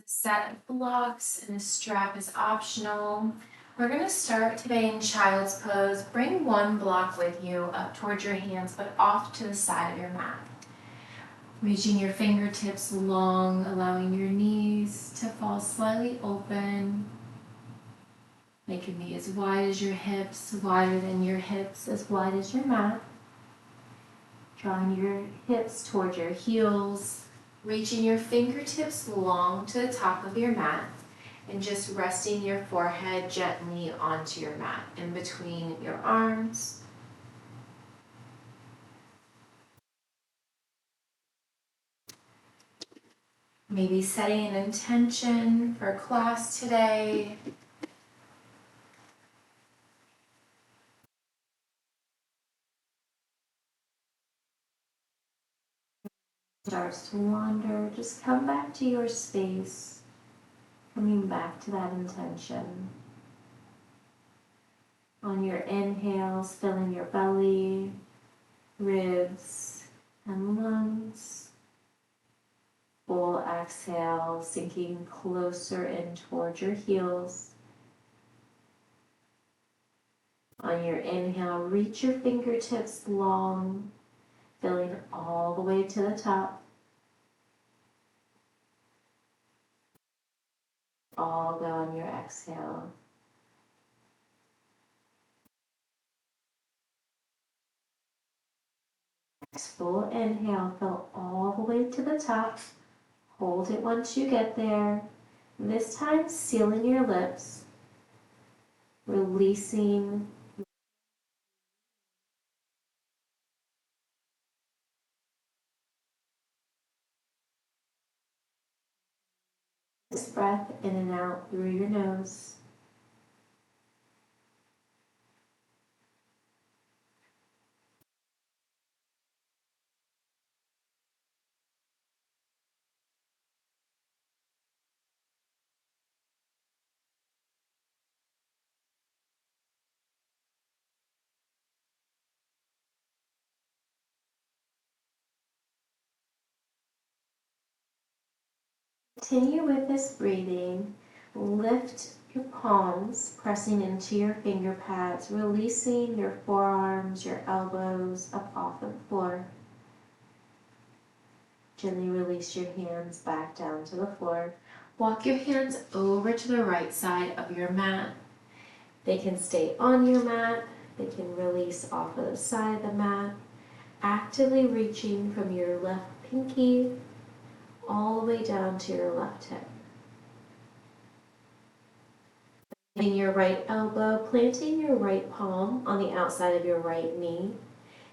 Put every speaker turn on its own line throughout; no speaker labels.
set of blocks and a strap is optional. We're going to start today in child's pose. Bring one block with you up towards your hands but off to the side of your mat. Reaching your fingertips long, allowing your knees to fall slightly open. They can be as wide as your hips, wider than your hips, as wide as your mat. Drawing your hips towards your heels. Reaching your fingertips long to the top of your mat and just resting your forehead gently onto your mat in between your arms. Maybe setting an intention for class today. Starts to wander, just come back to your space, coming back to that intention. On your inhales, filling your belly, ribs, and lungs. Full exhale, sinking closer in towards your heels. On your inhale, reach your fingertips long, filling all the way to the top. All go on your exhale. Next full inhale, fill all the way to the top. Hold it once you get there. This time, sealing your lips, releasing. This breath in and out through your nose. Continue with this breathing. Lift your palms, pressing into your finger pads, releasing your forearms, your elbows up off the floor. Gently release your hands back down to the floor. Walk your hands over to the right side of your mat. They can stay on your mat. They can release off of the side of the mat. Actively reaching from your left pinky all the way down to your left hip. Bending your right elbow, planting your right palm on the outside of your right knee,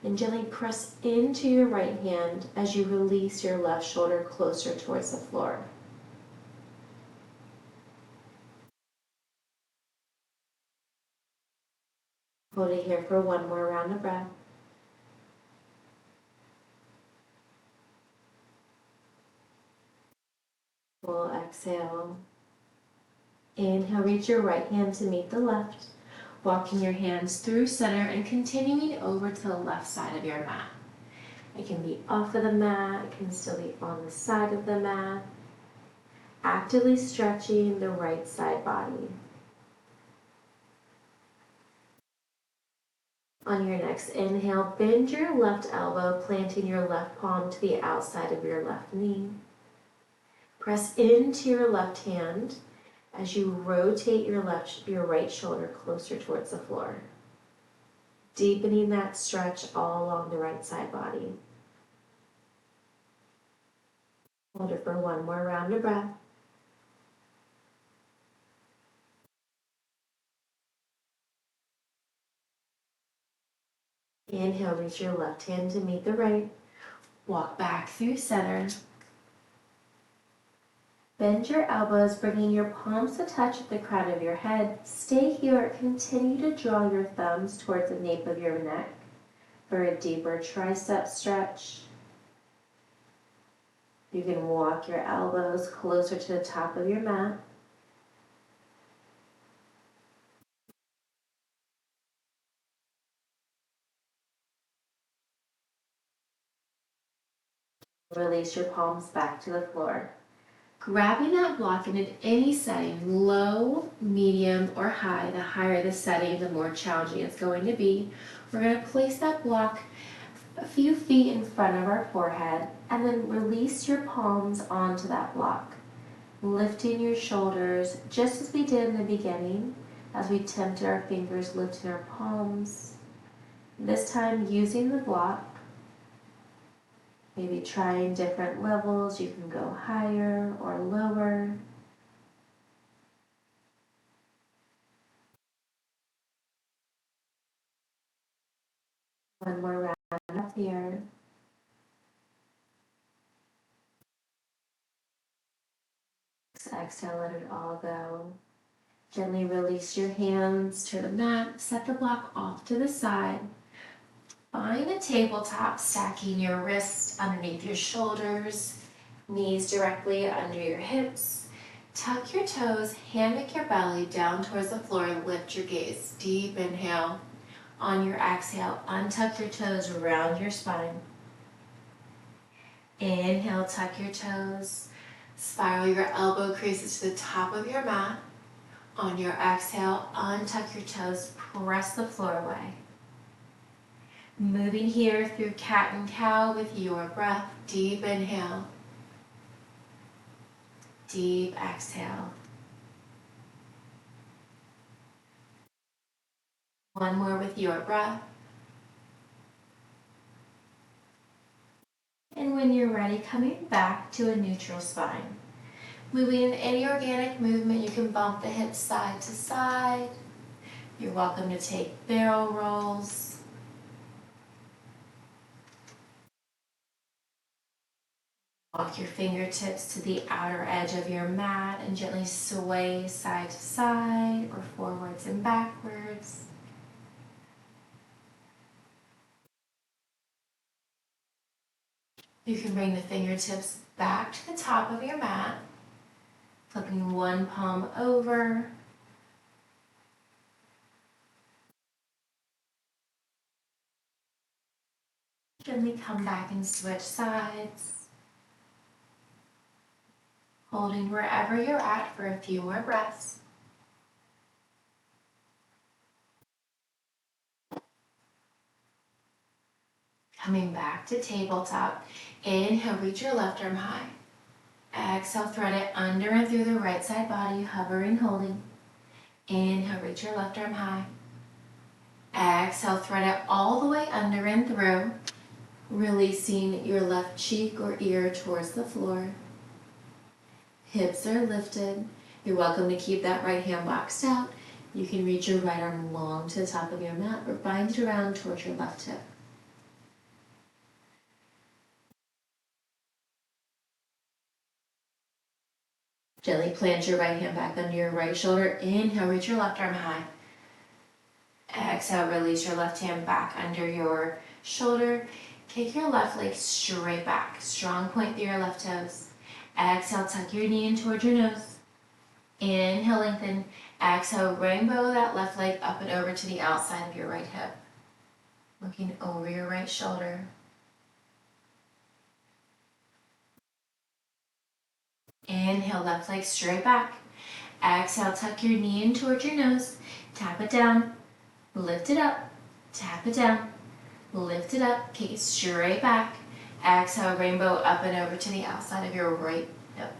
and gently press into your right hand as you release your left shoulder closer towards the floor. Hold it here for one more round of breath. Full exhale. Inhale, reach your right hand to meet the left, walking your hands through center and continuing over to the left side of your mat. It can be off of the mat, it can still be on the side of the mat. Actively stretching the right side body. On your next inhale, bend your left elbow, planting your left palm to the outside of your left knee. Press into your left hand as you rotate your right shoulder closer towards the floor. Deepening that stretch all along the right side body. Hold it for one more round of breath. Inhale, reach your left hand to meet the right. Walk back through center. Bend your elbows, bringing your palms to touch at the crown of your head. Stay here. Continue to draw your thumbs towards the nape of your neck for a deeper tricep stretch. You can walk your elbows closer to the top of your mat. Release your palms back to the floor. Grabbing that block in any setting, low, medium, or high, the higher the setting, the more challenging it's going to be. We're going to place that block a few feet in front of our forehead and then release your palms onto that block, lifting your shoulders just as we did in the beginning as we tempted our fingers, lifting our palms. This time using the block. Maybe trying different levels. You can go higher or lower. One more round up here. Exhale, let it all go. Gently release your hands to the mat. Set the block off to the side. Find a tabletop, stacking your wrists underneath your shoulders, knees directly under your hips. Tuck your toes, hammock your belly down towards the floor, lift your gaze. Deep inhale. On your exhale, untuck your toes, round your spine. Inhale, tuck your toes, spiral your elbow creases to the top of your mat. On your exhale, untuck your toes, press the floor away. Moving here through cat and cow with your breath. Deep inhale. Deep exhale. One more with your breath. And when you're ready, coming back to a neutral spine. Moving in any organic movement, you can bump the hips side to side. You're welcome to take barrel rolls. Walk your fingertips to the outer edge of your mat and gently sway side to side or forwards and backwards. You can bring the fingertips back to the top of your mat, flipping one palm over. Gently come back and switch sides. Holding wherever you're at for a few more breaths. Coming back to tabletop. Inhale, reach your left arm high. Exhale, thread it under and through the right side body, hovering, holding. Inhale, reach your left arm high. Exhale, thread it all the way under and through, releasing your left cheek or ear towards the floor. Hips are lifted. You're welcome to keep that right hand boxed out. You can reach your right arm long to the top of your mat or bind it around towards your left hip. Gently plant your right hand back under your right shoulder. Inhale, reach your left arm high. Exhale, release your left hand back under your shoulder. Kick your left leg straight back. Strong point through your left toes. Exhale, tuck your knee in towards your nose. Inhale, lengthen. Exhale, rainbow that left leg up and over to the outside of your right hip. Looking over your right shoulder. Inhale, left leg straight back. Exhale, tuck your knee in towards your nose. Tap it down. Lift it up. Tap it down. Lift it up. Kick it straight back. Exhale, rainbow up and over to the outside of your right hip.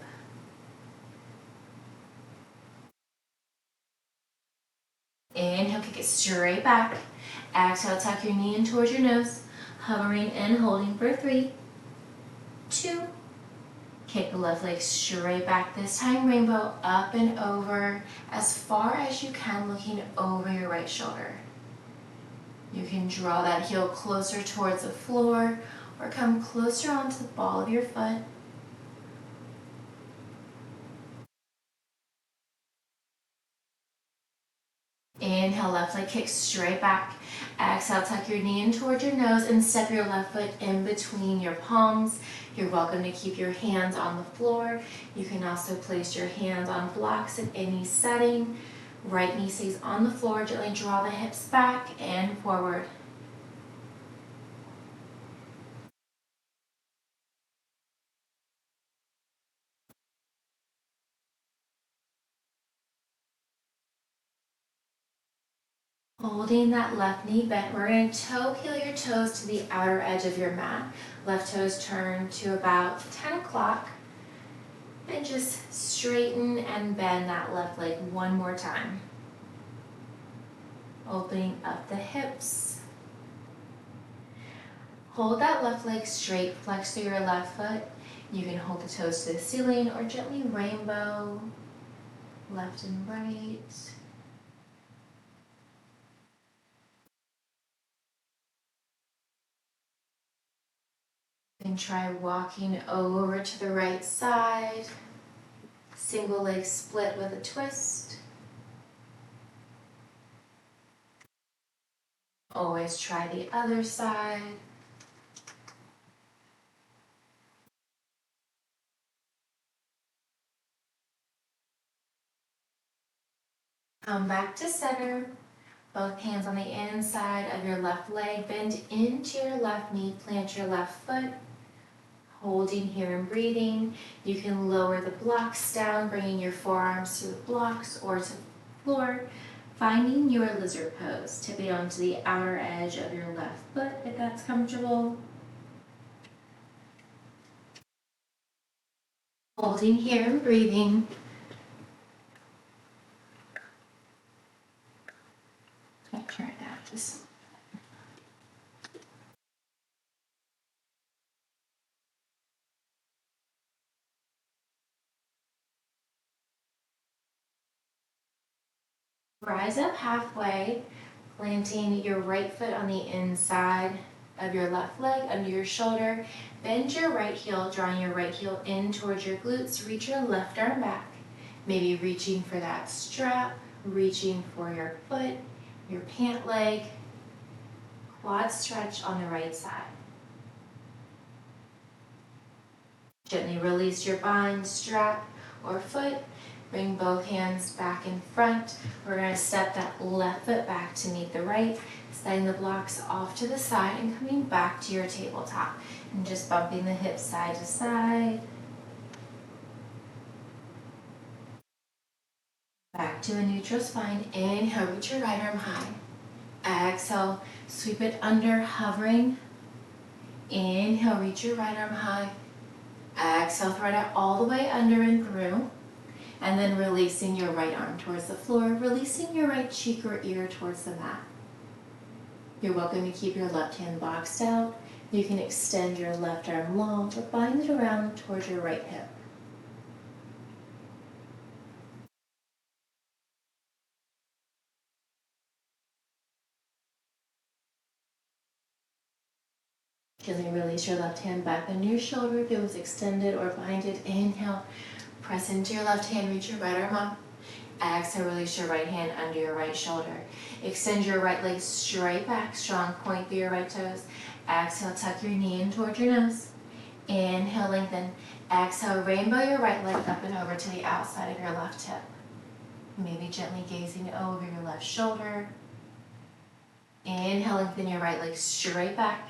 Inhale, kick it straight back. Exhale, tuck your knee in towards your nose. Hovering and holding for 3, 2. Kick the left leg straight back. This time, rainbow up and over as far as you can, looking over your right shoulder. You can draw that heel closer towards the floor or come closer onto the ball of your foot. Inhale, left leg kick straight back. Exhale, tuck your knee in towards your nose and step your left foot in between your palms. You're welcome to keep your hands on the floor. You can also place your hands on blocks in any setting. Right knee stays on the floor. Gently draw the hips back and forward. Holding that left knee bent, we're going to toe heel your toes to the outer edge of your mat. Left toes turn to about 10 o'clock. And just straighten and bend that left leg one more time. Opening up the hips. Hold that left leg straight, flex through your left foot. You can hold the toes to the ceiling or gently rainbow, left and right. And try walking over to the right side. Single leg split with a twist. Always try the other side. Come back to center. Both hands on the inside of your left leg. Bend into your left knee. Plant your left foot. Holding here and breathing. You can lower the blocks down, bringing your forearms to the blocks or to the floor. Finding your lizard pose. Tip it onto the outer edge of your left foot if that's comfortable. Holding here and breathing. Turn it out just rise up halfway, planting your right foot on the inside of your left leg under your shoulder. Bend your right heel, drawing your right heel in towards your glutes. Reach your left arm back. Maybe reaching for that strap, reaching for your foot, your pant leg. Quad stretch on the right side. Gently release your bind, strap, or foot. Bring both hands back in front. We're going to step that left foot back to meet the right, sliding the blocks off to the side and coming back to your tabletop. And just bumping the hips side to side. Back to a neutral spine. Inhale, reach your right arm high. Exhale, sweep it under, hovering. Inhale, reach your right arm high. Exhale, thread it all the way under and through. And then releasing your right arm towards the floor, releasing your right cheek or ear towards the mat. You're welcome to keep your left hand boxed out. You can extend your left arm long or bind it around towards your right hip. Gently release your left hand back under your shoulder if it was extended or binded. Inhale, press into your left hand, reach your right arm up. Exhale, release your right hand under your right shoulder. Extend your right leg straight back, strong point through your right toes. Exhale, tuck your knee in towards your nose. Inhale, lengthen. Exhale, rainbow your right leg up and over to the outside of your left hip. Maybe gently gazing over your left shoulder. Inhale, lengthen your right leg straight back.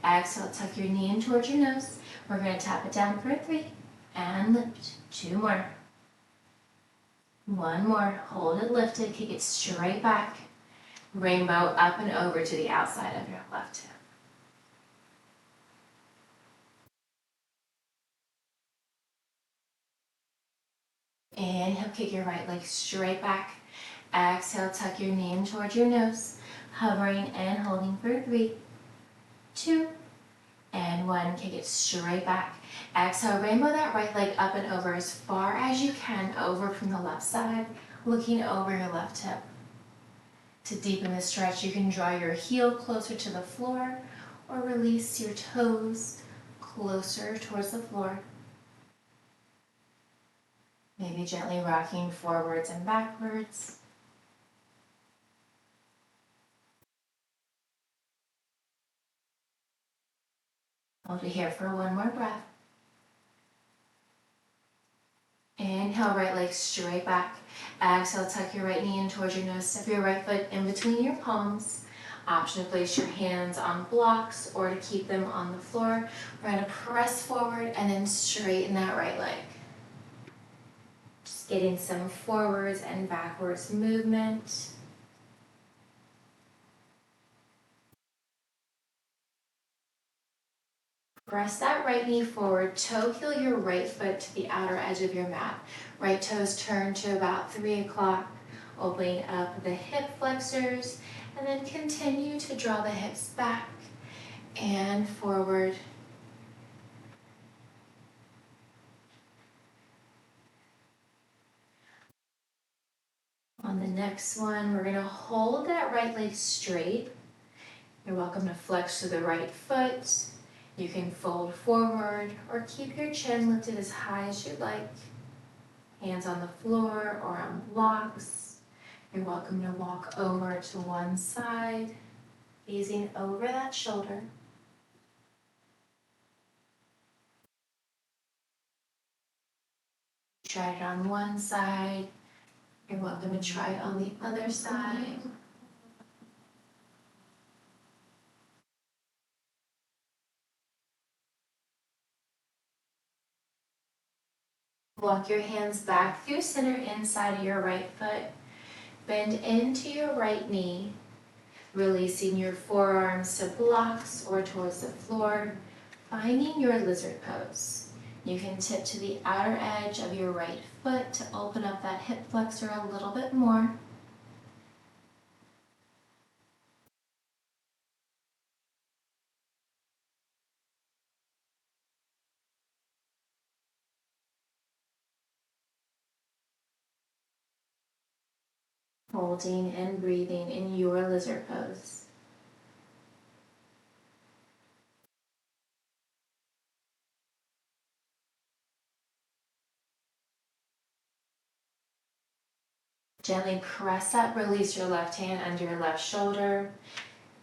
Exhale, tuck your knee in towards your nose. We're going to tap it down for 3 and lift. 2 more. 1 more. Hold it lifted. Kick it straight back. Rainbow up and over to the outside of your left hip. Inhale, kick your right leg straight back. Exhale, tuck your knee in towards your nose. Hovering and holding for 3, 2, and 1. Kick it straight back. Exhale, rainbow that right leg up and over as far as you can over from the left side, looking over your left hip. To deepen the stretch, you can draw your heel closer to the floor or release your toes closer towards the floor. Maybe gently rocking forwards and backwards. Hold it here for 1 more breath. Inhale, right leg straight back. Exhale, tuck your right knee in towards your nose. Step your right foot in between your palms. Option to place your hands on blocks or to keep them on the floor. We're going to press forward and then straighten that right leg. Just getting some forwards and backwards movement. Press that right knee forward, toe heel your right foot to the outer edge of your mat. Right toes turn to about 3 o'clock, opening up the hip flexors, and then continue to draw the hips back and forward. On the next one, we're going to hold that right leg straight. You're welcome to flex to the right foot. You can fold forward or keep your chin lifted as high as you'd like. Hands on the floor or on blocks. You're welcome to walk over to one side, gazing over that shoulder. Try it on one side. You're welcome to try it on the other side. Walk your hands back through center inside of your right foot. Bend into your right knee, releasing your forearms to blocks or towards the floor, finding your lizard pose. You can tip to the outer edge of your right foot to open up that hip flexor a little bit more. Holding and breathing in your lizard pose. Gently press up, release your left hand under your left shoulder,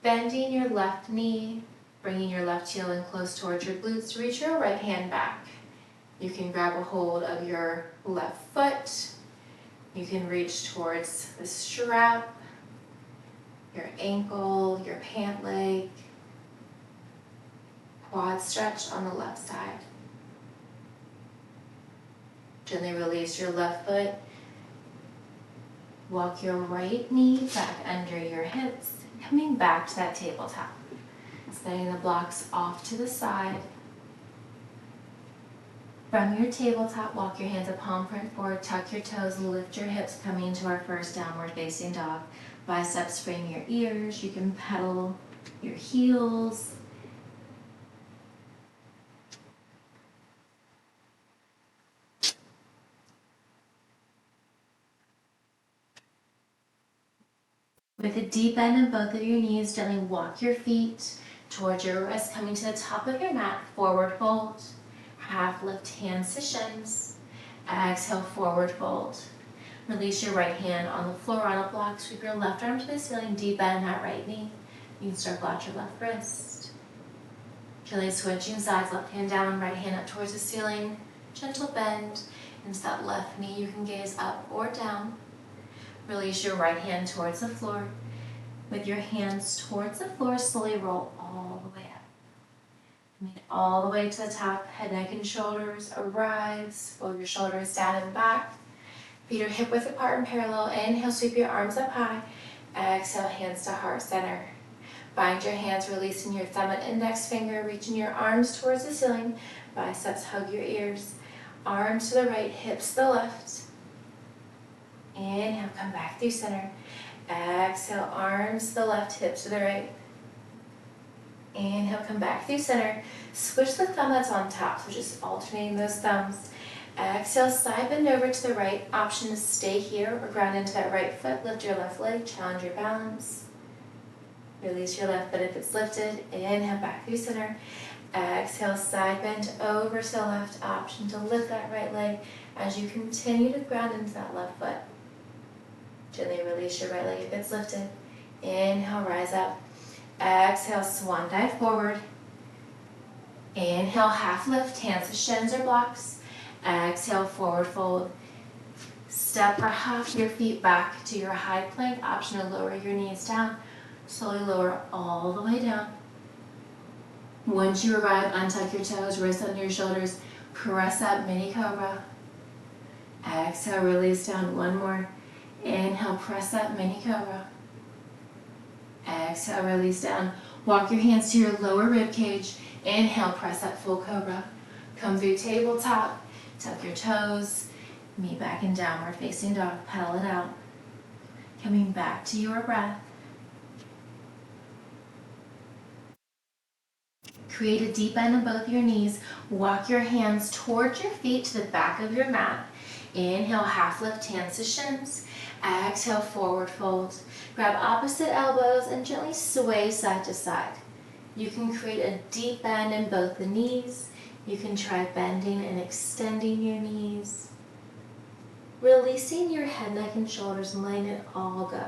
bending your left knee, bringing your left heel in close towards your glutes. Reach your right hand back. You can grab a hold of your left foot. You can reach towards the strap, your ankle, your pant leg. Quad stretch on the left side. Gently release your left foot. Walk your right knee back under your hips, coming back to that tabletop. Setting the blocks off to the side. From your tabletop, walk your hands a palm print forward, tuck your toes, lift your hips, coming into our first downward facing dog. Biceps frame your ears. You can pedal your heels. With a deep bend in both of your knees, gently walk your feet towards your wrists, coming to the top of your mat, forward fold. Half lift hands to shins. Exhale, forward fold. Release your right hand on the floor on a block. Sweep your left arm to the ceiling, deep bend that right knee. You can circle out your left wrist. Gently switching sides, left hand down, right hand up towards the ceiling. Gentle bend into that left knee. You can gaze up or down. Release your right hand towards the floor. With your hands towards the floor, slowly roll all the way up. Come all the way to the top. Head, neck, and shoulders arise. Fold your shoulders down and back. Feet are hip width apart and parallel. Inhale, sweep your arms up high. Exhale, hands to heart center. Bind your hands, releasing your thumb and index finger, reaching your arms towards the ceiling. Biceps hug your ears. Arms to the right, hips to the left. Inhale, come back through center. Exhale, arms to the left, hips to the right. Inhale, come back through center. Switch the thumb that's on top, so just alternating those thumbs. Exhale, side bend over to the right. Option is stay here or ground into that right foot. Lift your left leg, challenge your balance. Release your left foot if it's lifted. Inhale, back through center. Exhale, side bend over to the left. Option to lift that right leg as you continue to ground into that left foot. Gently release your right leg if it's lifted. Inhale, rise up. Exhale, swan dive forward. Inhale, half lift, hands to shins or blocks. Exhale, forward fold. Step or hop your feet back to your high plank. Option to lower your knees down. Slowly lower all the way down. Once you arrive, untuck your toes, wrists under your shoulders. Press up, mini cobra. Exhale, release down. One more. Inhale, press up, mini cobra. Exhale, release down. Walk your hands to your lower rib cage. Inhale, press up, full cobra. Come through tabletop, tuck your toes, meet back in downward facing dog, pedal it out. Coming back to your breath. Create a deep bend in both your knees. Walk your hands towards your feet to the back of your mat. Inhale, half lift, hands to shins. Exhale, forward fold. Grab opposite elbows and gently sway side to side. You can create a deep bend in both the knees. You can try bending and extending your knees. Releasing your head, neck, and shoulders and letting it all go.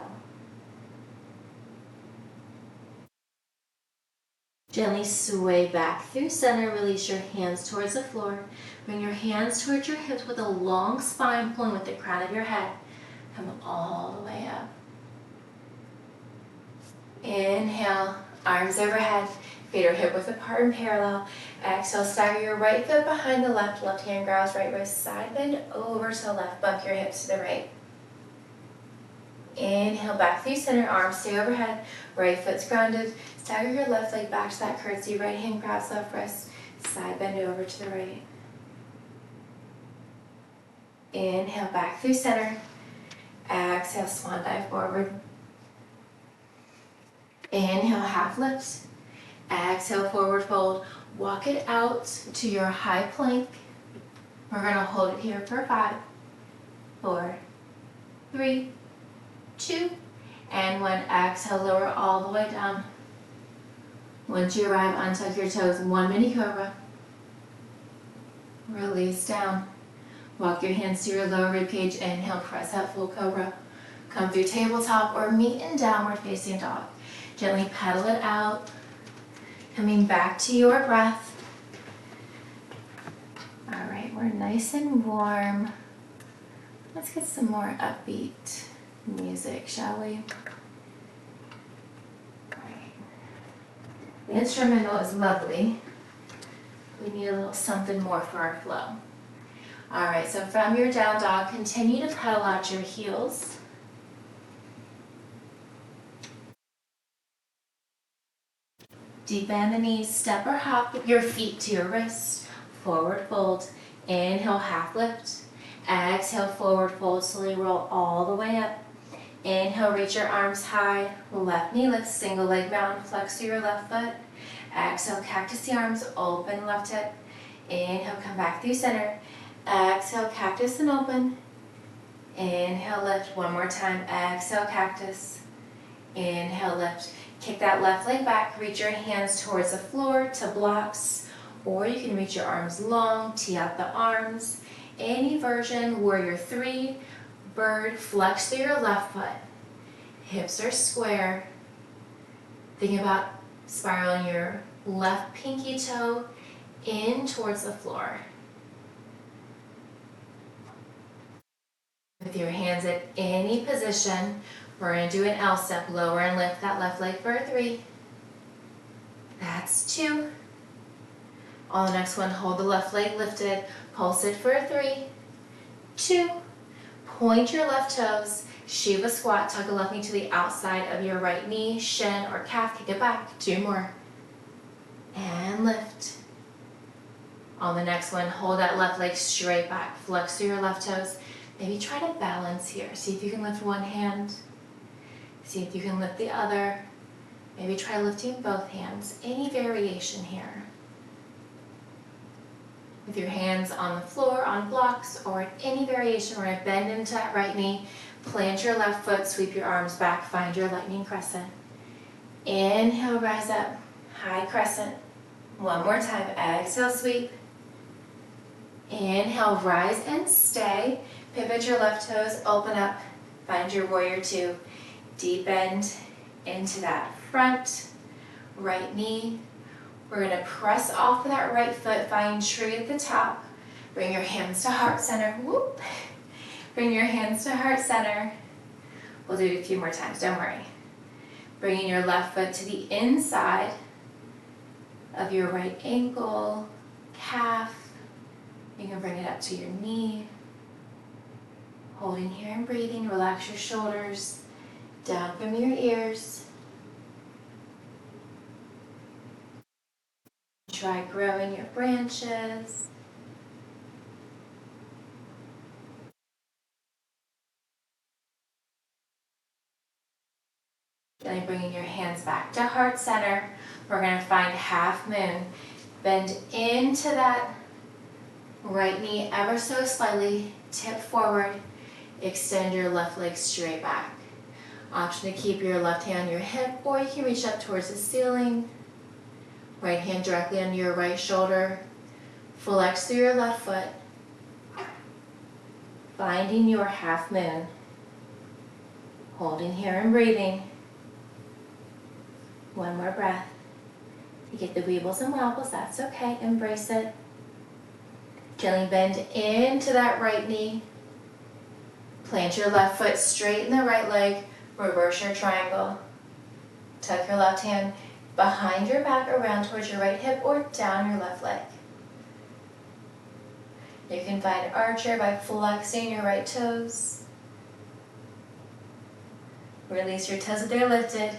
Gently sway back through center. Release your hands towards the floor. Bring your hands towards your hips with a long spine, pulling with the crown of your head. Come all the way up. Inhale, arms overhead. Feet are hip width apart and parallel. Exhale, stagger your right foot behind the left. Left hand grabs right wrist. Side bend over to the left. Bump your hips to the right. Inhale, back through center. Arms stay overhead. Right foot's grounded. Stagger your left leg back to that curtsy. Right hand grabs left wrist. Side bend over to the right. Inhale, back through center. Exhale, swan dive forward. Inhale, half lift. Exhale, forward fold. Walk it out to your high plank. We're going to hold it here for 5, 4, 3, 2, and 1. Exhale, lower all the way down. Once you arrive, untuck your toes. 1 mini cobra. Release down. Walk your hands to your lower rib cage. Inhale, press up, full cobra. Come through tabletop or meet in downward facing dog. Gently pedal it out. Coming back to your breath. All right, we're nice and warm. Let's get some more upbeat music, shall we? All right. The instrumental is lovely. We need a little something more for our flow. All right, so from your down dog, continue to pedal out your heels. Deep bend the knees, step or hop with your feet to your wrist. Forward fold. Inhale, half lift. Exhale, forward fold. Slowly roll all the way up. Inhale, reach your arms high. Left knee lifts, single leg bound. Flex through your left foot. Exhale, cactus the arms, open left hip. Inhale, come back through center. Exhale, cactus and open. Inhale, lift. One more time. Exhale, cactus. Inhale, lift. Kick that left leg back. Reach your hands towards the floor to blocks, or you can reach your arms long, tee up the arms. Any version, warrior 3, bird, flex through your left foot. Hips are square. Think about spiraling your left pinky toe in towards the floor. With your hands at any position, we're going to do an L step. Lower and lift that left leg for a 3. That's 2. On the next one, hold the left leg lifted. Pulse it for a 3, 2. Point your left toes. Shiva squat. Tuck the left knee to the outside of your right knee, shin or calf. Kick it back. 2 more. And lift. On the next one, hold that left leg straight back. Flex through your left toes. Maybe try to balance here. See if you can lift one hand. See if you can lift the other. Maybe try lifting both hands. Any variation here. With your hands on the floor, on blocks, or any variation, we're going to bend into that right knee. Plant your left foot, sweep your arms back, find your lightning crescent. Inhale, rise up, high crescent. One more time, exhale, sweep. Inhale, rise and stay. Pivot your left toes, open up, find your warrior 2. Deep bend into that front right knee. We're going to press off of that right foot, find tree at the top. Bring your hands to heart center. Whoop. Bring your hands to heart center. We'll do it a few more times, don't worry. Bringing your left foot to the inside of your right ankle, calf. You can bring it up to your knee. Holding here and breathing, relax your shoulders down from your ears. try growing your branches. Then bringing your hands back to heart center. We're going to find half moon. Bend into that right knee ever so slightly. Tip forward. Extend your left leg straight back. Option to keep your left hand on your hip, or you can reach up towards the ceiling. Right hand directly under your right shoulder. Flex through your left foot. Finding your half moon. Holding here and breathing. One more breath. You get the weebles and wobbles, that's okay. Embrace it. Gently bend into that right knee. Plant your left foot straight in the right leg. Reverse your triangle. Tuck your left hand behind your back around towards your right hip or down your left leg. You can find archer by flexing your right toes. Release your toes if they're lifted.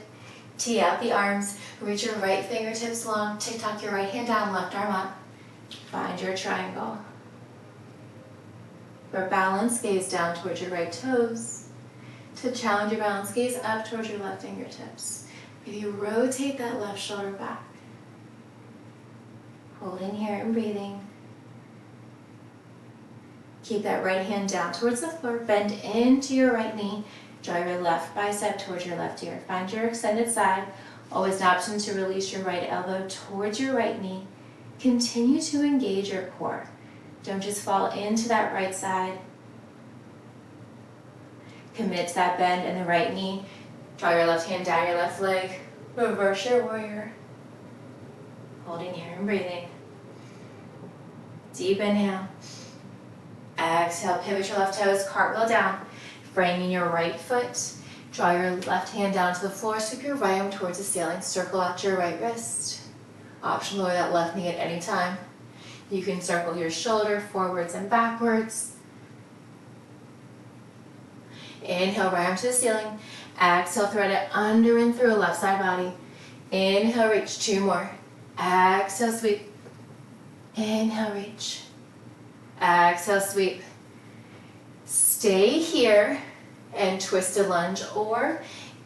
Tee out the arms. Reach your right fingertips long. Tick-tock your right hand down, left arm up. Find your triangle. For balance, gaze down towards your right toes. To challenge your balance, gaze up towards your left fingertips. Maybe rotate that left shoulder back. Holding here and breathing. Keep that right hand down towards the floor. Bend into your right knee. Draw your left bicep towards your left ear. Find your extended side. Always an option to release your right elbow towards your right knee. Continue to engage your core. Don't just fall into that right side. Commit to that bend in the right knee. Draw your left hand down your left leg. Reverse your warrior. Holding here and breathing. Deep inhale. Exhale, pivot your left toes, cartwheel down. Framing your right foot. Draw your left hand down to the floor. Sweep your right arm towards the ceiling. Circle out your right wrist. Option lower that left knee at any time. You can circle your shoulder forwards and backwards. Inhale, right arm to the ceiling. Exhale, thread it under and through left side body. Inhale, reach. 2 more. Exhale, sweep. Inhale, reach. Exhale, sweep. Stay here and twisted lunge, or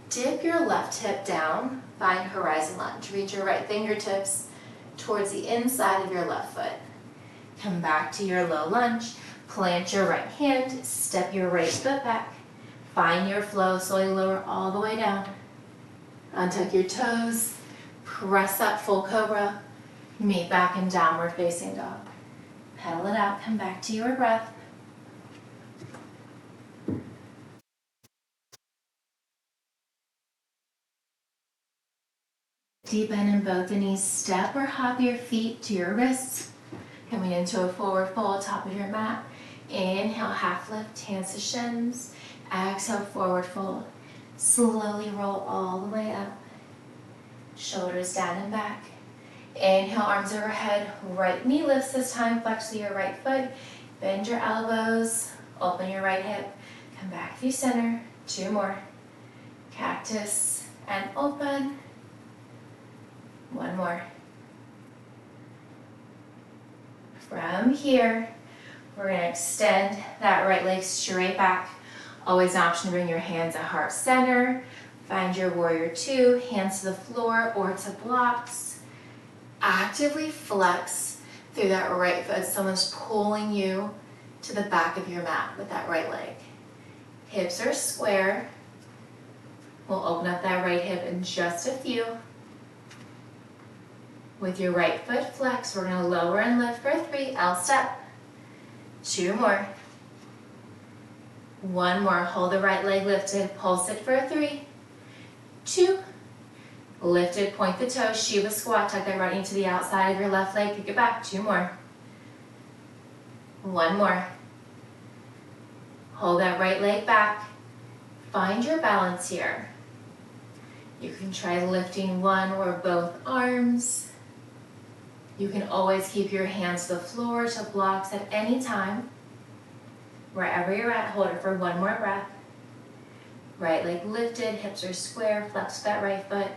dip your left hip down. Find horizon lunge. Reach your right fingertips towards the inside of your left foot. Come back to your low lunge. Plant your right hand. Step your right foot back. Find your flow. Slowly lower all the way down. Untuck your toes. Press up, full cobra. Meet back in downward facing dog. Pedal it out. Come back to your breath. Deep bend in both the knees. Step or hop your feet to your wrists. Coming into a forward fold, top of your mat. Inhale, half lift, hands to shins. Exhale, forward fold. Slowly roll all the way up. Shoulders down and back. Inhale, arms overhead. Right knee lifts this time. Flex to your right foot. Bend your elbows. Open your right hip. Come back through center. 2 more. Cactus and open. 1 more. From here, we're going to extend that right leg straight back. Always an option to bring your hands at heart center. Find your warrior 2, hands to the floor or to blocks. Actively flex through that right foot. Someone's pulling you to the back of your mat with that right leg. Hips are square. We'll open up that right hip in just a few. With your right foot flex, we're going to lower and lift for 3, L step. 2 more. 1 more. Hold the right leg lifted. Pulse it for 3, 2. Lifted, point the toes. Shiva squat. Tuck that right knee to the outside of your left leg. Kick it back. 2 more. 1 more. Hold that right leg back. Find your balance here. You can try lifting one or both arms. You can always keep your hands to the floor, to blocks at any time. Wherever you're at, hold it for 1 more breath. Right leg lifted, hips are square, flex that right foot.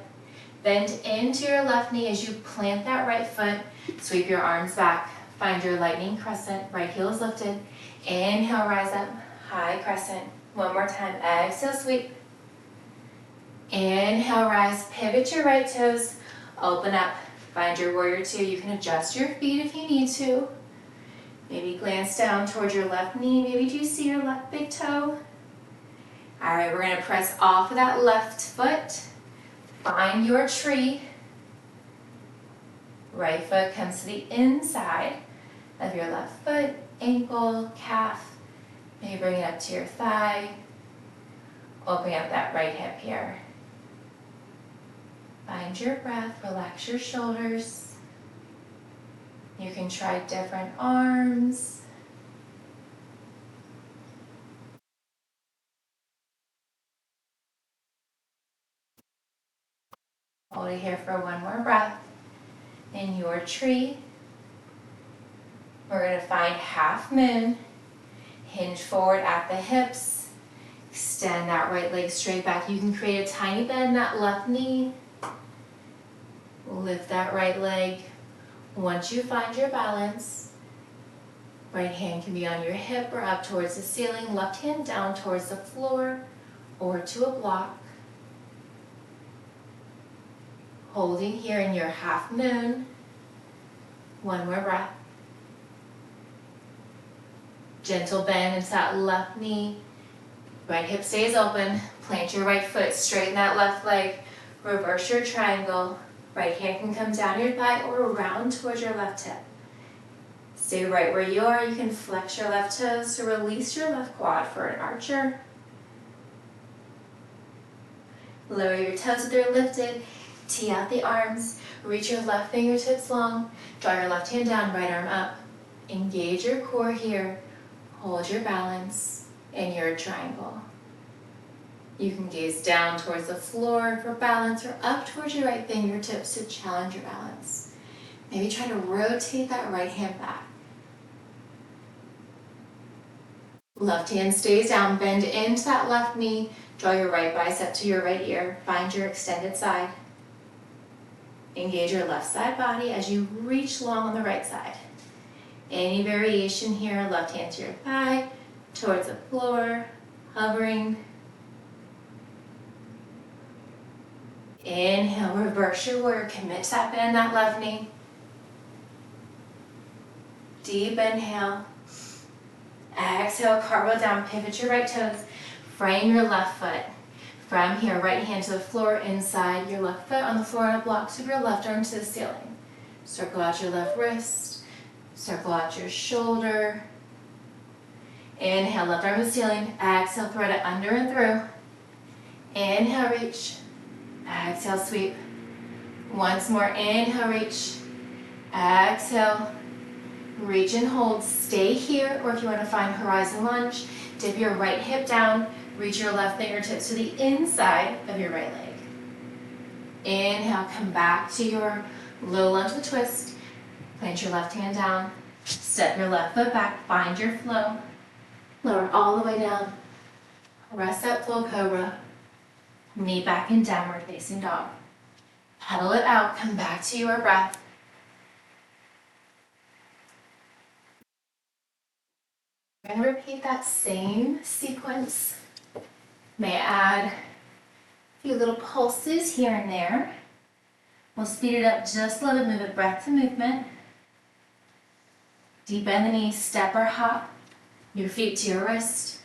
Bend into your left knee as you plant that right foot. Sweep your arms back. Find your lightning crescent. Right heel is lifted. Inhale, rise up. High crescent. One more time. Exhale, sweep. Inhale, rise. Pivot your right toes. Open up. Find your warrior two. You can adjust your feet if you need to. Maybe glance down towards your left knee. Maybe do you see your left big toe? All right, we're going to press off of that left foot. Find your tree. Right foot comes to the inside of your left foot, ankle, calf. Maybe bring it up to your thigh. Opening up that right hip here. Find your breath, relax your shoulders. You can try different arms. Hold it here for one more breath. In your tree, we're going to find half moon. Hinge forward at the hips. Extend that right leg straight back. You can create a tiny bend in that left knee. Lift that right leg. Once you find your balance, right hand can be on your hip or up towards the ceiling. Left hand down towards the floor or to a block. Holding here in your half moon. One more breath. Gentle bend into that left knee. Right hip stays open. Plant your right foot, straighten that left leg. Reverse your triangle. Right hand can come down your thigh or around towards your left hip. Stay right where you are. You can flex your left toes to release your left quad for an archer. Lower your toes if they're lifted. Tee out the arms. Reach your left fingertips long. Draw your left hand down, right arm up. Engage your core here. Hold your balance in your triangle. You can gaze down towards the floor for balance or up towards your right fingertips to challenge your balance. Maybe try to rotate that right hand back. Left hand stays down, bend into that left knee. Draw your right bicep to your right ear. Find your extended side. Engage your left side body as you reach long on the right side. Any variation here, left hand to your thigh, towards the floor, hovering. Inhale, reverse your warrior, commit to that bend, that left knee. Deep inhale. Exhale, cartwheel down, pivot your right toes, frame your left foot. From here, right hand to the floor, inside your left foot on the floor on a block, so your left arm to the ceiling. Circle out your left wrist, circle out your shoulder. Inhale, left arm to the ceiling. Exhale, thread it under and through. Inhale, reach. Exhale, sweep. Once more, inhale, reach. Exhale, reach and hold. Stay here, or if you want to find horizon lunge, dip your right hip down, reach your left fingertips to the inside of your right leg. Inhale, come back to your low lunge with twist. Plant your left hand down, step your left foot back, find your flow. Lower all the way down. Rest that full cobra. Knee back in downward facing dog. Pedal it out, come back to your breath. We're going to repeat that same sequence. May add a few little pulses here and there. We'll speed it up just a little bit, move it breath to movement. Deep bend the knees, step or hop. Your feet to your wrist.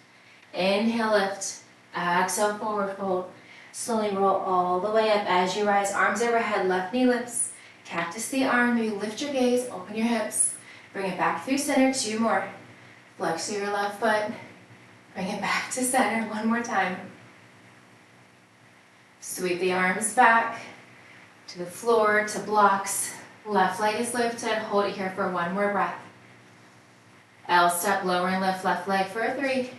Inhale, lift. Exhale, forward fold. Slowly roll all the way up as you rise. Arms overhead, left knee lifts. Cactus the arm. Maybe lift your gaze, open your hips. Bring it back through center. Two more. Flex through your left foot. Bring it back to center. One more time. Sweep the arms back to the floor, to blocks. Left leg is lifted. Hold it here for one more breath. L step, lower and lift left leg for a 3,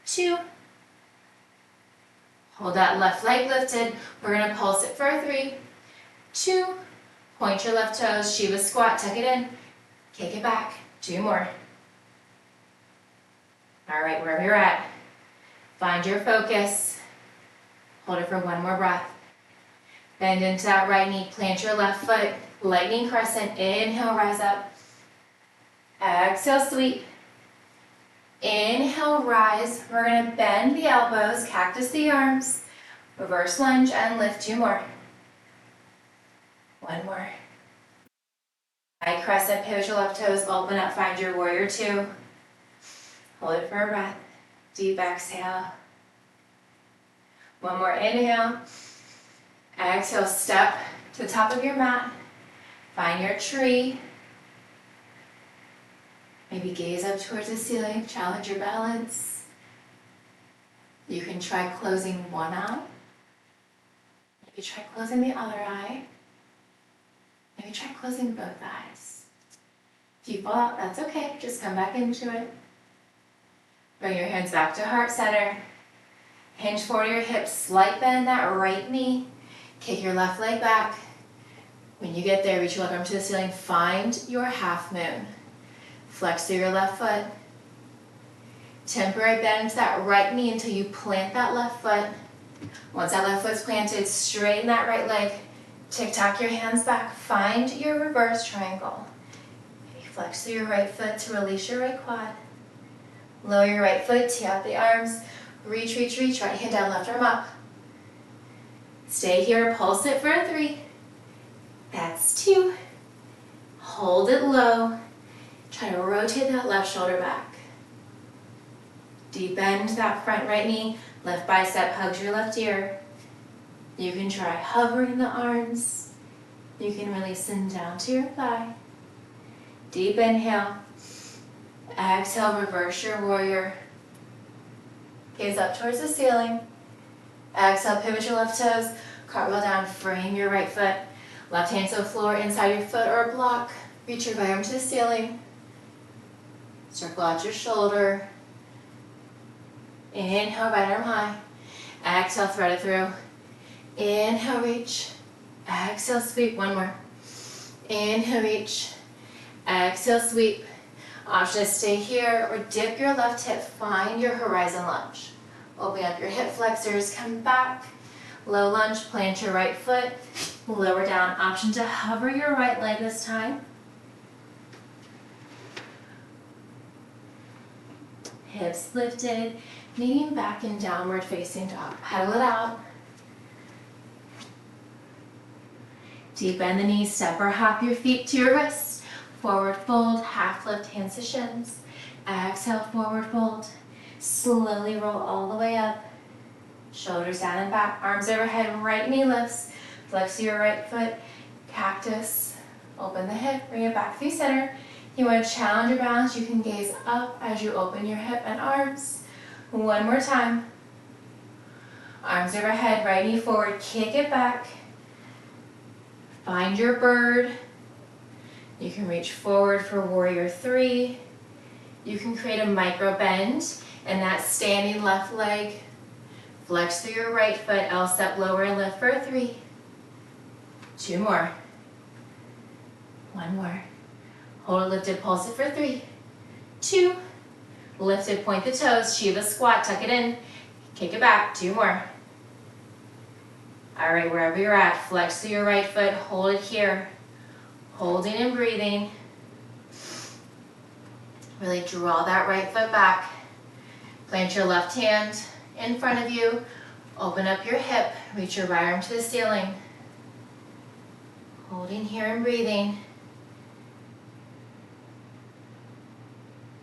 2. Hold that left leg lifted. We're going to pulse it for a 3, 2. Point your left toes, Shiva squat, tuck it in. Kick it back. 2 more. All right, wherever you're at, find your focus. Hold it for one more breath. Bend into that right knee, plant your left foot. Lightning crescent, inhale, rise up. Exhale, sweep. Inhale, rise. We're gonna bend the elbows, cactus the arms, reverse lunge and lift. 2 more. 1 more. High crescent, pivot your left toes, open up, find your warrior 2. Hold it for a breath. Deep exhale. 1 more inhale. Exhale, step to the top of your mat. Find your tree. Maybe gaze up towards the ceiling, challenge your balance. You can try closing one eye. Maybe try closing the other eye. Maybe try closing both eyes. If you fall out, that's okay, just come back into it. Bring your hands back to heart center. Hinge forward your hips, slight bend that right knee. Kick your left leg back. When you get there, reach your left arm to the ceiling. Find your half moon. Flex through your left foot. Temporary bend to that right knee until you plant that left foot. Once that left foot's planted, straighten that right leg. Tick-tock your hands back. Find your reverse triangle. Maybe flex through your right foot to release your right quad. Lower your right foot, tee out the arms. Reach, reach, reach. Right hand down, left arm up. Stay here, pulse it for a 3. That's 2. Hold it low. Try to rotate that left shoulder back. Deep bend that front right knee. Left bicep hugs your left ear. You can try hovering the arms. You can release them down to your thigh. Deep inhale. Exhale, reverse your warrior. Gaze up towards the ceiling. Exhale, pivot your left toes. Cartwheel down, frame your right foot. Left hand to the floor, inside your foot or a block. Reach your right arm to the ceiling. Circle out your shoulder. Inhale, right arm high. Exhale, thread it through. Inhale, reach. Exhale, sweep. 1 more. Inhale, reach. Exhale, sweep. Option to stay here or dip your left hip. Find your horizon lunge. Open up your hip flexors, come back. Low lunge, plant your right foot. Lower down. Option to hover your right leg this time. Hips lifted, leaning back in downward facing dog. Pedal it out. Deep bend the knees, step or hop your feet to your wrists. Forward fold, half lift, hands to shins. Exhale, forward fold. Slowly roll all the way up. Shoulders down and back, arms overhead, right knee lifts. Flex your right foot, cactus. Open the hip, bring it back through center. You want to challenge your balance, you can gaze up as you open your hip and arms. 1 more time. Arms overhead, right knee forward, kick it back. Find your bird. You can reach forward for warrior 3. You can create a micro bend in that standing left leg. Flex through your right foot, L step lower and lift for a 3. 2 more. 1 more. Hold it lifted, pulse it for 3. 2. Lifted, point the toes, Shiva squat, tuck it in. Kick it back, 2 more. All right, wherever you're at, flex through your right foot, hold it here. Holding and breathing. Really draw that right foot back. Plant your left hand in front of you. Open up your hip, reach your right arm to the ceiling. Holding here and breathing.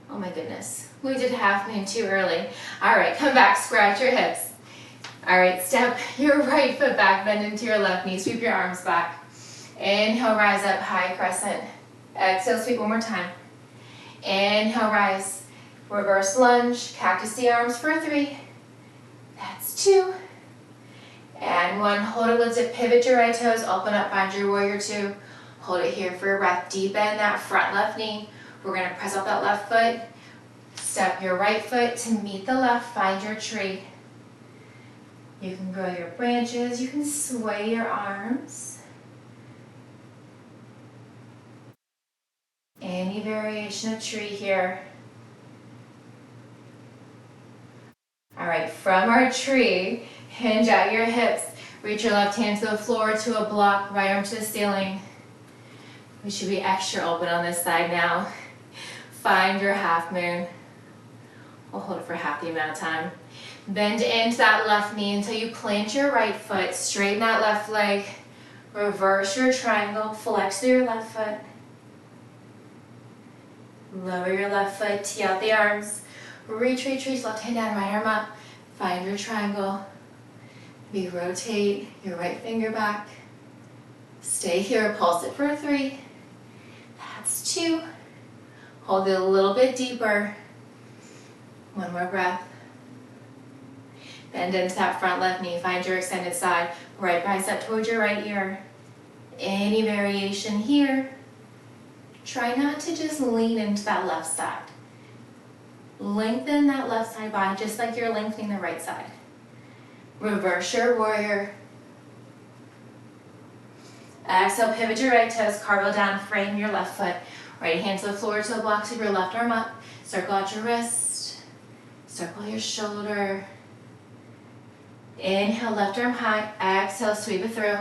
Oh my goodness, we did half moon too early. All right, come back, square out your hips. All right, step your right foot back, bend into your left knee, sweep your arms back. Inhale, rise up, high crescent. Exhale, sweep 1 more time. Inhale, rise. Reverse lunge, cactus the arms for 3. That's 2. And 1, hold it lifted, pivot your right toes, open up, find your warrior 2. Hold it here for your breath, deep bend that front left knee. We're gonna press out that left foot. Step your right foot to meet the left, find your tree. You can grow your branches, you can sway your arms. Any variation of tree here. All right, from our tree, hinge out your hips. Reach your left hand to the floor to a block, right arm to the ceiling. We should be extra open on this side now. Find your half moon. We'll hold it for half the amount of time. Bend into that left knee until you plant your right foot. Straighten that left leg. Reverse your triangle. Flex through your left foot. Lower your left foot. Tee out the arms. Reach, reach, reach. Left hand down, right arm up. Find your triangle. Maybe rotate your right finger back. Stay here. Pulse it for 3. That's 2. Hold it a little bit deeper. 1 more breath. Bend into that front left knee. Find your extended side. Right bicep towards your right ear. Any variation here. Try not to just lean into that left side. Lengthen that left side body just like you're lengthening the right side. Reverse your warrior. Exhale, pivot your right toes, cartwheel down, frame your left foot. Right hand to the floor, toe blocks of your left arm up. Circle out your wrist. Circle your shoulder. Inhale, left arm high. Exhale, sweep it through.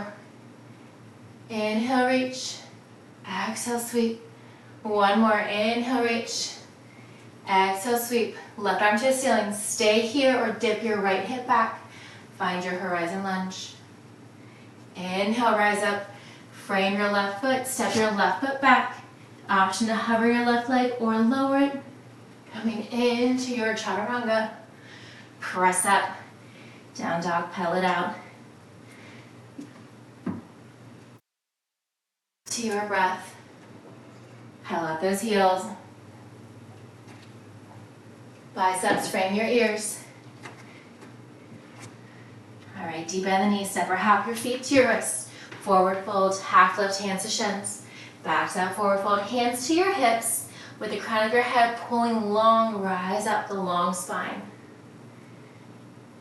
Inhale, reach. Exhale, sweep. 1 more. Inhale, reach. Exhale, sweep. Left arm to the ceiling. Stay here or dip your right hip back. Find your horizon lunge. Inhale, rise up. Frame your left foot. Step your left foot back. Option to hover your left leg or lower it. Coming into your chaturanga. Press up. Down dog, pedal it out. To your breath. Pedal out those heels. Biceps, frame your ears. All right, deep bend the knees, step or hop your feet to your wrists. Forward fold, half lift, hands to shins. Back down, forward fold, hands to your hips. With the crown of your head pulling long, rise up the long spine.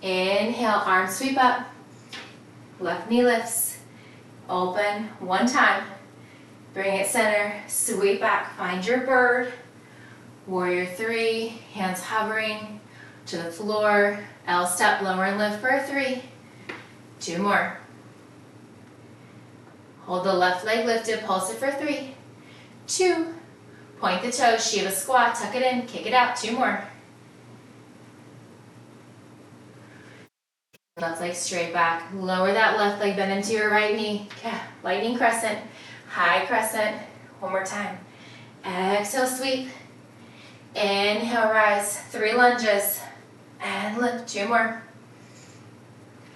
Inhale, arms sweep up. Left knee lifts. Open, 1 time. Bring it center, sweep back, find your bird. Warrior 3, hands hovering to the floor. L step, lower and lift for 3. 2 more. Hold the left leg lifted, pulse it for 3. 2. Point the toes, Shiva squat, tuck it in, kick it out. 2 more. Left leg straight back. Lower that left leg, bend into your right knee. Lightning crescent, high crescent. 1 more time. Exhale, sweep. Inhale, rise. 3 lunges. And lift. 2 more.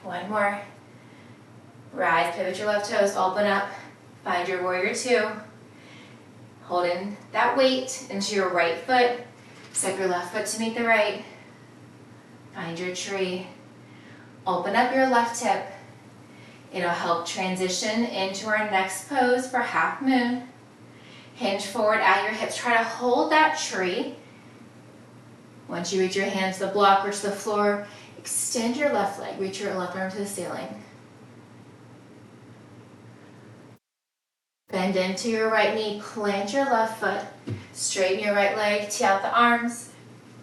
1 more. Rise, pivot your left toes, open up. Find your warrior 2. Hold in that weight into your right foot. Step your left foot to meet the right. Find your tree. Open up your left hip. It'll help transition into our next pose for half moon. Hinge forward at your hips. Try to hold that tree. Once you reach your hands to the block or to the floor, extend your left leg. Reach your left arm to the ceiling. Bend into your right knee. Plant your left foot. Straighten your right leg. Tee out the arms.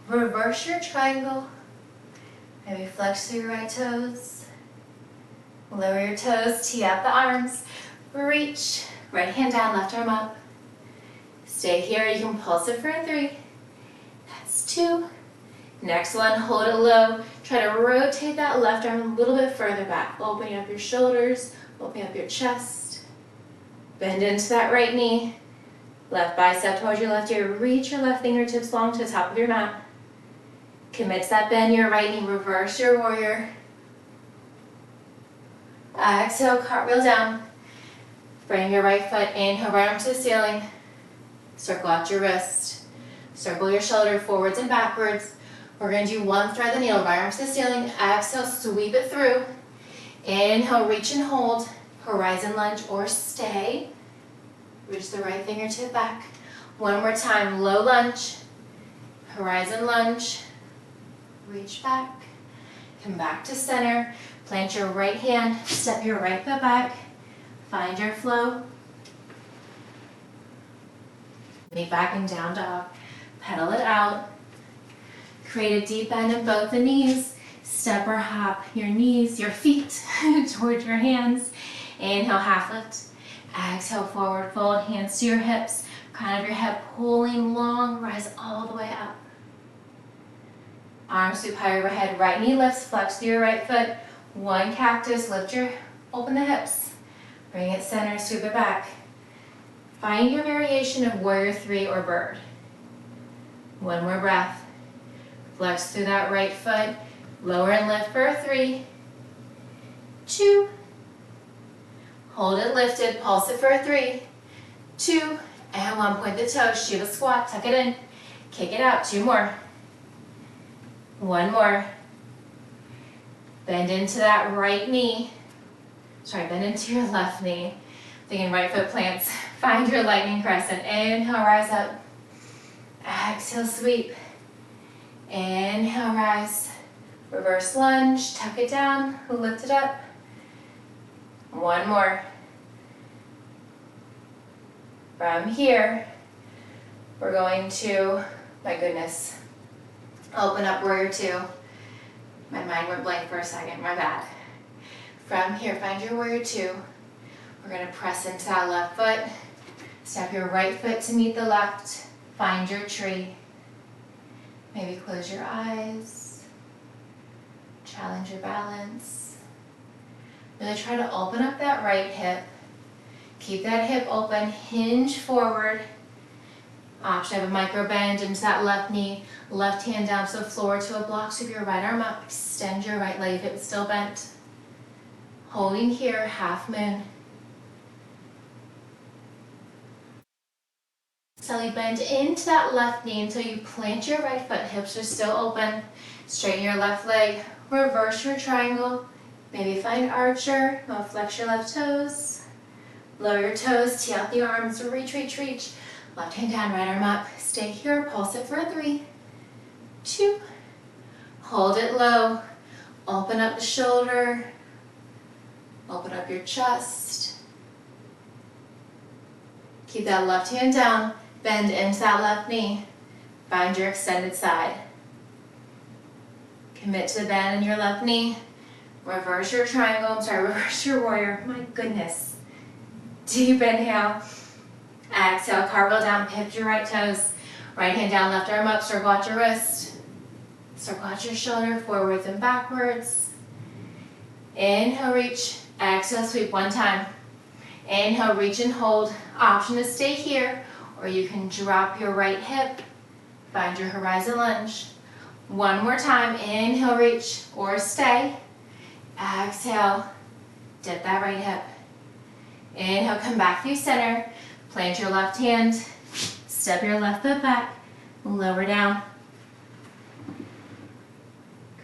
Reverse your triangle. Maybe flex through your right toes. Lower your toes. Tee out the arms. Reach. Right hand down, left arm up. Stay here. You can pulse it for 3. That's 2. Next one, hold it low. Try to rotate that left arm a little bit further back. Opening up your shoulders, opening up your chest. Bend into that right knee. Left bicep towards your left ear. Reach your left fingertips long to the top of your mat. Commit to that bend your right knee. Reverse your warrior. Exhale, cartwheel down. Bring your right foot. Inhale, right arm to the ceiling. Circle out your wrist. Circle your shoulder forwards and backwards. We're going to do 1 thread the needle, right arm to the ceiling. Exhale, sweep it through. Inhale, reach and hold. Horizon lunge or stay. Reach the right fingertip back. 1 more time, low lunge. Horizon lunge. Reach back. Come back to center. Plant your right hand. Step your right foot back. Find your flow. Meet back in down dog. Pedal it out. Create a deep bend in both the knees. Step or hop your knees, your feet towards your hands. Inhale, half lift. Exhale, forward fold, hands to your hips. Crown of your head pulling long, rise all the way up. Arms sweep high overhead, right knee lifts, flex through your right foot. One cactus, open the hips. Bring it center, sweep it back. Find your variation of warrior three or bird. One more breath. Flex through that right foot. Lower and lift for 3, 2. Hold it lifted, pulse it for 3, 2, and 1. Point the toes, Shiva squat, tuck it in. Kick it out, 2 more. 1 more. Bend into that right knee. Bend into your left knee. Thinking right foot plants. Find your lightning crescent. Inhale, rise up. Exhale, sweep. Inhale, rise. Reverse lunge, tuck it down, lift it up. 1 more. From here, we're going to, open up warrior 2. My mind went blank for a second, my bad. From here, find your warrior 2. We're gonna press into that left foot. Step your right foot to meet the left. Find your tree. Maybe close your eyes. Challenge your balance. Really try to open up that right hip. Keep that hip open, hinge forward. Option of a micro bend into that left knee. Left hand down to the floor to a block. Sweep your right arm up. Extend your right leg if it's still bent. Holding here, half moon. Slowly bend into that left knee until you plant your right foot. Hips are still open. Straighten your left leg. Reverse your triangle. Maybe find archer. Now flex your left toes. Lower your toes. Tee out the arms. Reach, reach, reach. Left hand down, right arm up. Stay here. Pulse it for 3, 2. Hold it low. Open up the shoulder. Open up your chest. Keep that left hand down. Bend into that left knee. Find your extended side. Commit to the bend in your left knee. Reverse your triangle. Reverse your warrior. My goodness. Deep inhale. Exhale, cartwheel down, pivot your right toes. Right hand down, left arm up, circle out your wrist. Circle out your shoulder, forwards and backwards. Inhale, reach. Exhale, sweep 1 time. Inhale, reach and hold. Option to stay here, or you can drop your right hip. Find your horizon lunge. 1 more time. Inhale, reach, or stay. Exhale, dip that right hip. Inhale, come back through center. Plant your left hand. Step your left foot back. Lower down.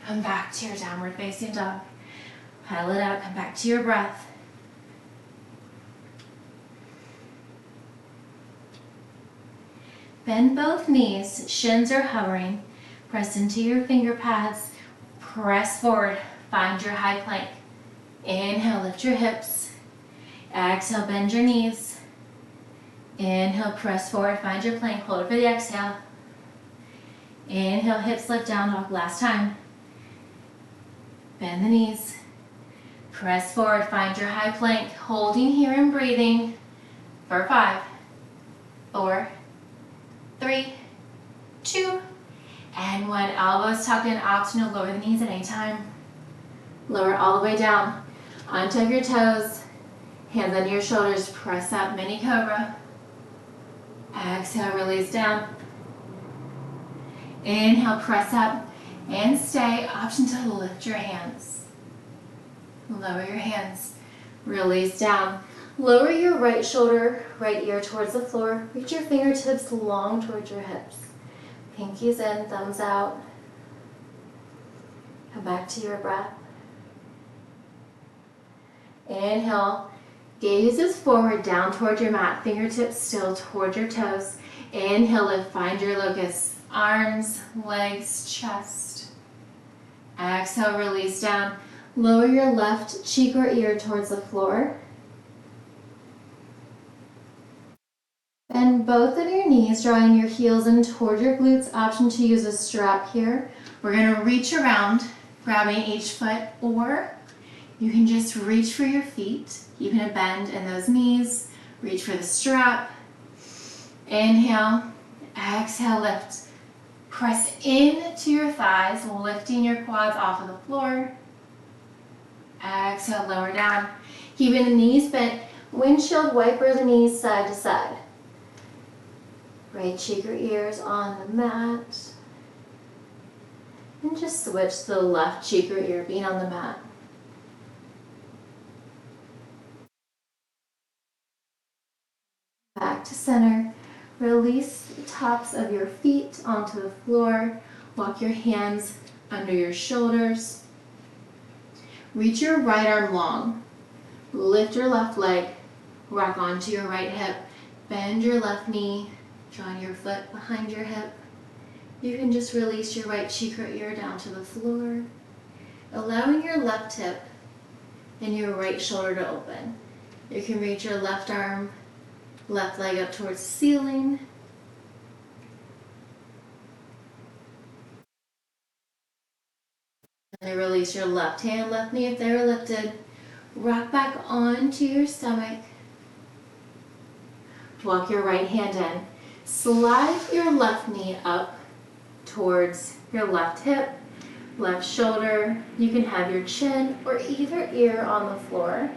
Come back to your downward facing dog. Pedal it out. Come back to your breath. Bend both knees. Shins are hovering. Press into your finger pads. Press forward. Find your high plank. Inhale, lift your hips. Exhale, bend your knees. Inhale, press forward, find your plank, hold it for the exhale. Inhale, hips lift down dog, last time. Bend the knees. Press forward, find your high plank, holding here and breathing for 5, 4, 3, 2, and 1. Elbows tucked in, optional, lower the knees at any time. Lower all the way down. Untug your toes. Hands under your shoulders, press up, mini cobra. Exhale, release down. Inhale, press up and stay. Option to lift your hands. Lower your hands. Release down. Lower your right shoulder, right ear towards the floor. Reach your fingertips long towards your hips. Pinkies in, thumbs out. Come back to your breath. Inhale. Gazes forward, down toward your mat, fingertips still toward your toes. Inhale, lift, find your locust. Arms, legs, chest. Exhale, release down. Lower your left cheek or ear towards the floor. Bend both of your knees, drawing your heels in toward your glutes. Option to use a strap here. We're going to reach around, grabbing each foot, or you can just reach for your feet, keeping a bend in those knees. Reach for the strap. Inhale, exhale, lift. Press into your thighs, lifting your quads off of the floor. Exhale, lower down. Keeping the knees bent. Windshield wiper the knees side to side. Right cheek or ears on the mat. And just switch to the left cheek or ear being on the mat. Back to center. Release the tops of your feet onto the floor. Walk your hands under your shoulders. Reach your right arm long. Lift your left leg. Rock onto your right hip. Bend your left knee. Draw your foot behind your hip. You can just release your right cheek or ear down to the floor, allowing your left hip and your right shoulder to open. You can reach your left arm, left leg up towards the ceiling. And then release your left hand, left knee if they were lifted. Rock back onto your stomach. Walk your right hand in. Slide your left knee up towards your left hip, left shoulder. You can have your chin or either ear on the floor.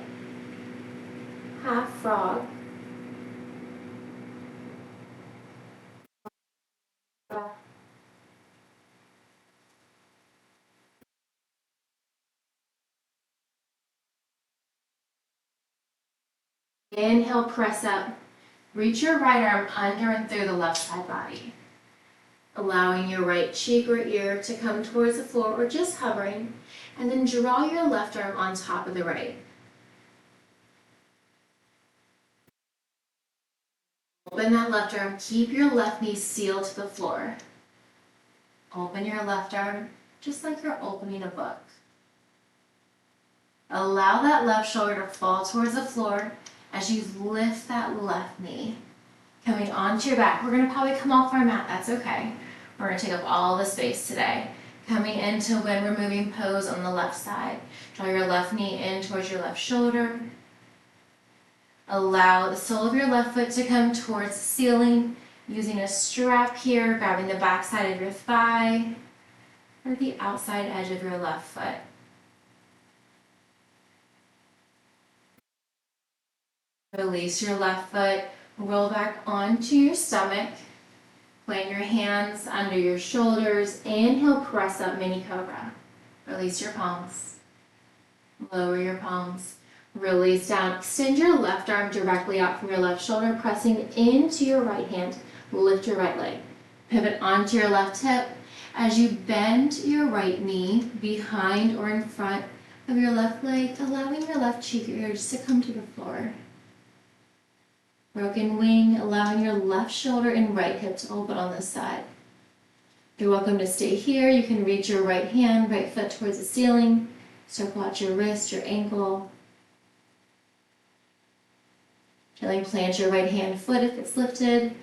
Half frog. Inhale, press up. Reach your right arm under and through the left side body. Allowing your right cheek or ear to come towards the floor or just hovering. And then draw your left arm on top of the right. Open that left arm. Keep your left knee sealed to the floor. Open your left arm just like you're opening a book. Allow that left shoulder to fall towards the floor as you lift that left knee. Coming onto your back. We're going to probably come off our mat. That's okay. We're going to take up all the space today. Coming into when we're moving pose on the left side. Draw your left knee in towards your left shoulder. Allow the sole of your left foot to come towards the ceiling. Using a strap here, grabbing the back side of your thigh or the outside edge of your left foot. Release your left foot, roll back onto your stomach. Plant your hands under your shoulders. Inhale, press up, mini cobra. Release your palms. Lower your palms. Release down. Extend your left arm directly out from your left shoulder, pressing into your right hand. Lift your right leg. Pivot onto your left hip. As you bend your right knee behind or in front of your left leg, allowing your left cheek or ear just to come to the floor. Broken wing, allowing your left shoulder and right hip to open on this side. You're welcome to stay here. You can reach your right hand, right foot towards the ceiling. Circle out your wrist, your ankle. Gently plant your right hand foot if it's lifted.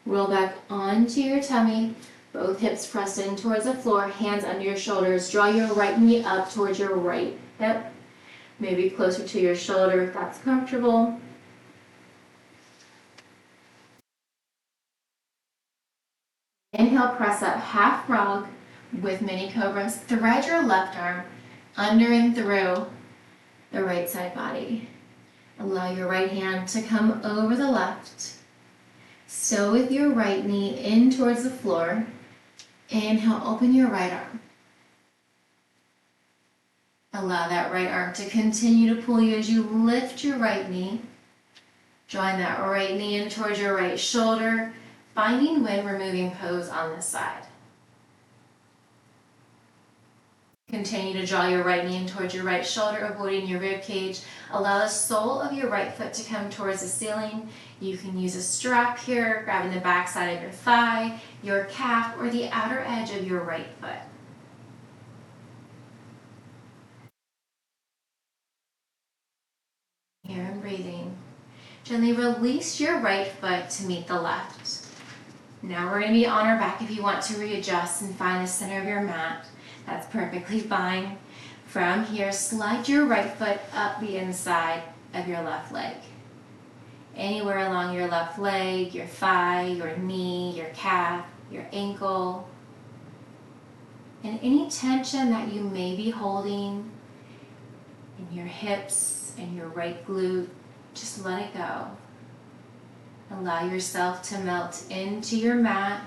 Roll back onto your tummy. Both hips pressed in towards the floor, hands under your shoulders. Draw your right knee up towards your right hip. Maybe closer to your shoulder if that's comfortable. Inhale, press up, half frog with mini cobras. Thread your left arm under and through the right side body. Allow your right hand to come over the left. Stow with your right knee in towards the floor. Inhale, open your right arm. Allow that right arm to continue to pull you as you lift your right knee. Drawing that right knee in towards your right shoulder. Finding when we're moving pose on this side. Continue to draw your right knee in towards your right shoulder, avoiding your rib cage. Allow the sole of your right foot to come towards the ceiling. You can use a strap here, grabbing the back side of your thigh, your calf, or the outer edge of your right foot. Here I'm breathing. Gently release your right foot to meet the left. Now we're going to be on our back. If you want to readjust and find the center of your mat, that's perfectly fine. From here, slide your right foot up the inside of your left leg. anywhere along your left leg, your thigh, your knee, your calf, your ankle. And any tension that you may be holding in your hips and your right glute, just let it go. Allow yourself to melt into your mat,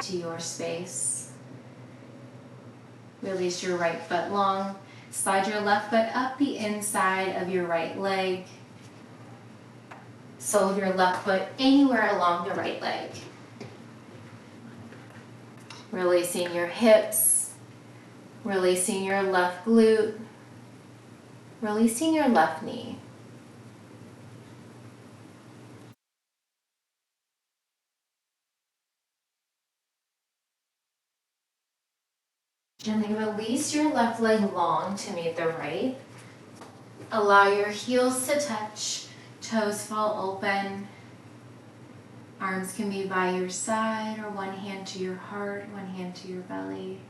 to your space. Release your right foot long. Slide your left foot up the inside of your right leg. Sole of your left foot anywhere along the right leg. Releasing your hips. Releasing your left glute. Releasing your left knee. Gently release your left leg long to meet the right. Allow your heels to touch, toes fall open. Arms can be by your side or one hand to your heart, one hand to your belly.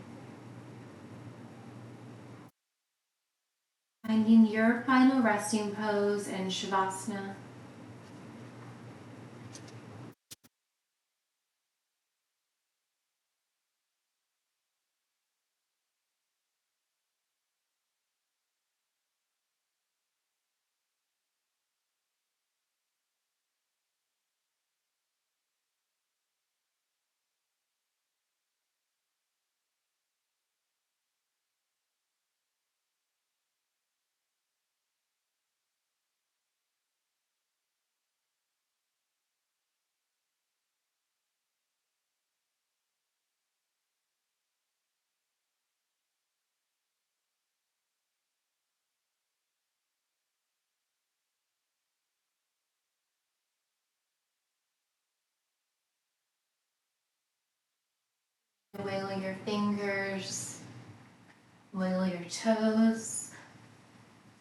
Finding your final resting pose in Savasana. Wiggle your fingers, wiggle your toes,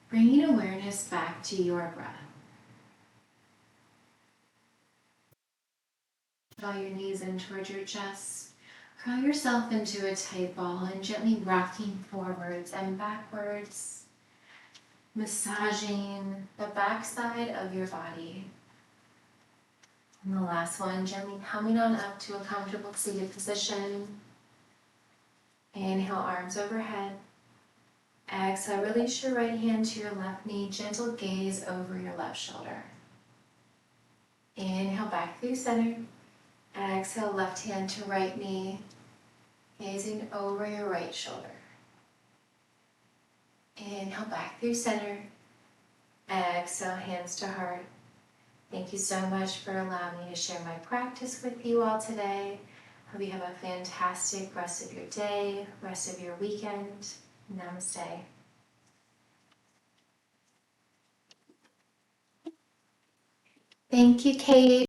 bringing awareness back to your breath. Draw your knees in towards your chest. Curl yourself into a tight ball and gently rocking forwards and backwards, massaging the backside of your body. And the last one, gently coming on up to a comfortable seated position. Inhale, arms overhead. Exhale, release your right hand to your left knee, gentle gaze over your left shoulder. Inhale, back through center. Exhale, left hand to right knee, gazing over your right shoulder. Inhale, back through center. Exhale, hands to heart. Thank you so much for allowing me to share my practice with you all today. Hope you have a fantastic rest of your day, rest of your weekend. Namaste. Thank you, Kate.